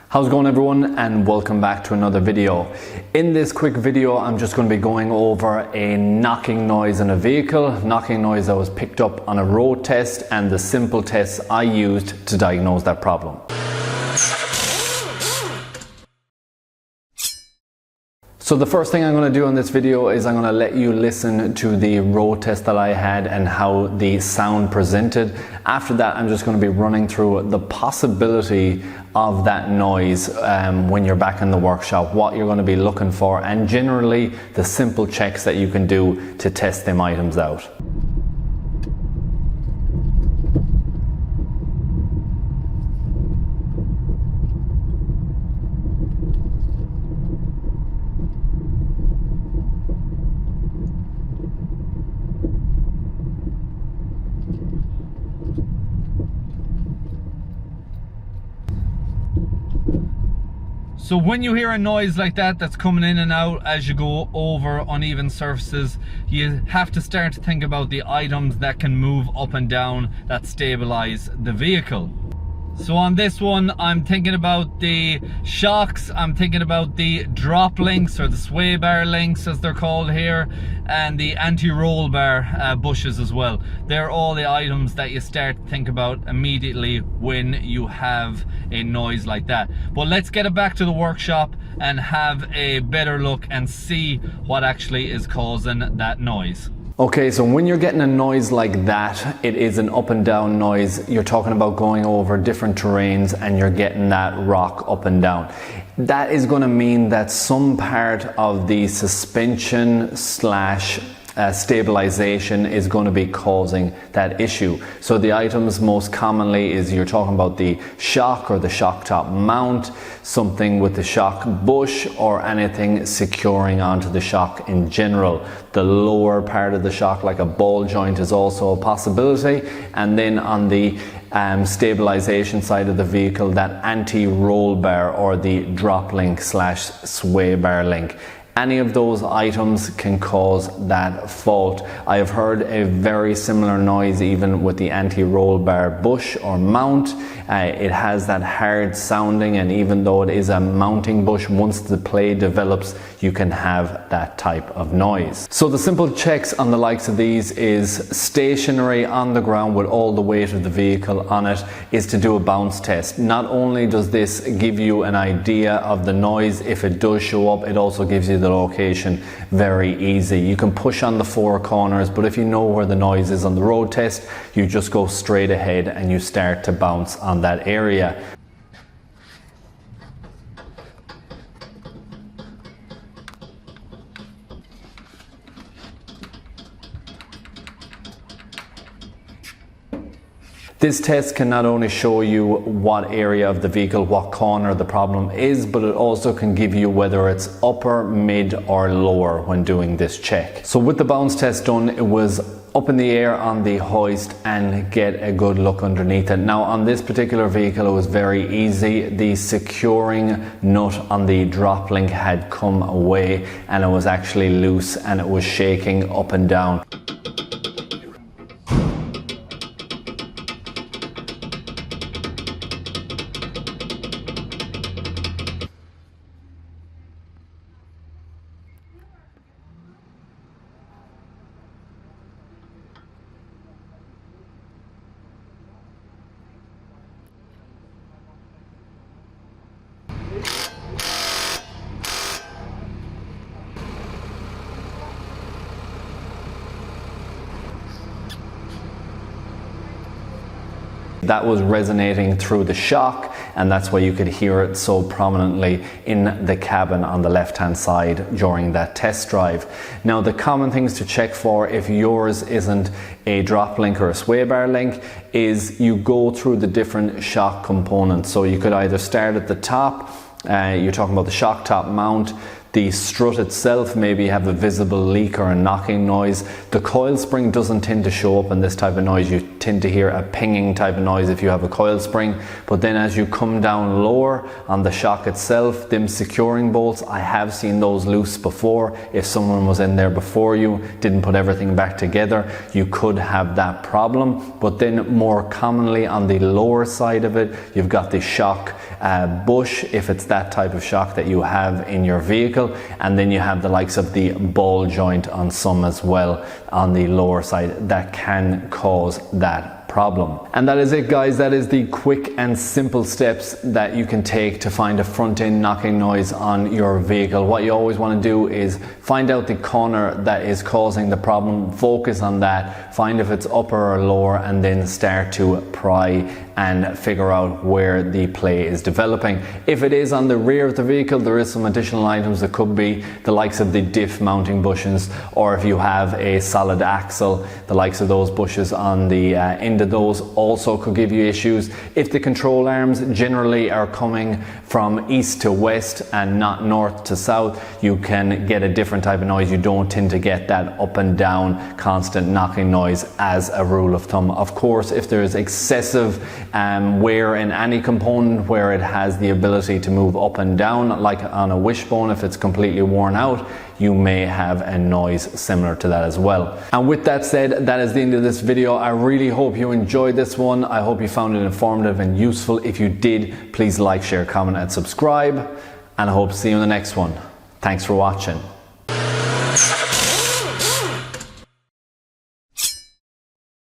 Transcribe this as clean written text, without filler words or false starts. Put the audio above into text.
How's it going, everyone, and welcome back to another video. In this quick video I'm just going to be going over a knocking noise in a vehicle, knocking noise that was picked up on a road test, and the simple tests I used to diagnose that problem. So the first thing I'm going to do in this video is I'm going to let you listen to the road test that I had and how the sound presented. After that, I'm just going to be running through the possibility of that noise when you're back in the workshop, what you're going to be looking for, and generally the simple checks that you can do to test them items out. So when you hear a noise like that that's coming in and out as you go over uneven surfaces, you have to start to think about the items that can move up and down that stabilize the vehicle. So on this one, I'm thinking about the shocks, I'm thinking about the drop links, or the sway bar links as they're called here, and the anti-roll bar bushes as well. They're all the items that you start to think about immediately when you have a noise like that. But let's get it back to the workshop and have a better look and see what actually is causing that noise. Okay, so when you're getting a noise like that, it is an up and down noise. You're talking about going over different terrains and you're getting that rock up and down. That is going to mean that some part of the suspension slash stabilization is going to be causing that issue. So the items most commonly is you're talking about the shock or the shock top mount, something with the shock bush, or anything securing onto the shock in general. The lower part of the shock, like a ball joint, is also a possibility. And then on the stabilization side of the vehicle, that anti-roll bar or the drop link slash sway bar link. Any of those items can cause that fault. I have heard a very similar noise even with the anti-roll bar bush or mount. It has that hard sounding, and even though it is a mounting bush, once the play develops, you can have that type of noise. So the simple checks on the likes of these is stationary on the ground with all the weight of the vehicle on it, is to do a bounce test. Not only does this give you an idea of the noise, if it does show up, it also gives you the location very easy. You can push on the four corners, but if you know where the noise is on the road test, you just go straight ahead and you start to bounce on that area. This test can not only show you what area of the vehicle, what corner the problem is, but it also can give you whether it's upper, mid or lower when doing this check. So with the bounce test done, it was up in the air on the hoist and get a good look underneath it. Now on this particular vehicle it was very easy. The securing nut on the drop link had come away and it was actually loose and it was shaking up and down. That was resonating through the shock, and that's why you could hear it so prominently in the cabin on the left hand side during that test drive. Now the common things to check for if yours isn't a drop link or a sway bar link is you go through the different shock components. So you could either start at the top, you're talking about the shock top mount, The strut itself, maybe you have a visible leak or a knocking noise. The coil spring doesn't tend to show up in this type of noise. You tend to hear a pinging type of noise if you have a coil spring. But then as you come down lower on the shock itself, them securing bolts, I have seen those loose before. If someone was in there before you, didn't put everything back together, you could have that problem. But then more commonly on the lower side of it, you've got the shock bush, if it's that type of shock that you have in your vehicle, and then you have the likes of the ball joint on some as well on the lower side that can cause that problem. And that is it, guys. That is the quick and simple steps that you can take to find a front end knocking noise on your vehicle. What you always want to do is find out the corner that is causing the problem, focus on that, find if it's upper or lower, and then start to pry and figure out where the play is developing. If it is on the rear of the vehicle, there is some additional items that could be the likes of the diff mounting bushings, or if you have a solid axle, the likes of those bushes on the end of those also could give you issues. If the control arms generally are coming from east to west and not north to south, you can get a different type of noise. You don't tend to get that up and down constant knocking noise as a rule of thumb. Of course, if there is excessive wear in any component where it has the ability to move up and down, like on a wishbone, if it's completely worn out, you may have a noise similar to that as well. And with that said, that is the end of this video. I really hope you enjoyed this one. I hope you found it informative and useful. If you did, please like, share, comment, and subscribe. And I hope to see you in the next one. Thanks for watching.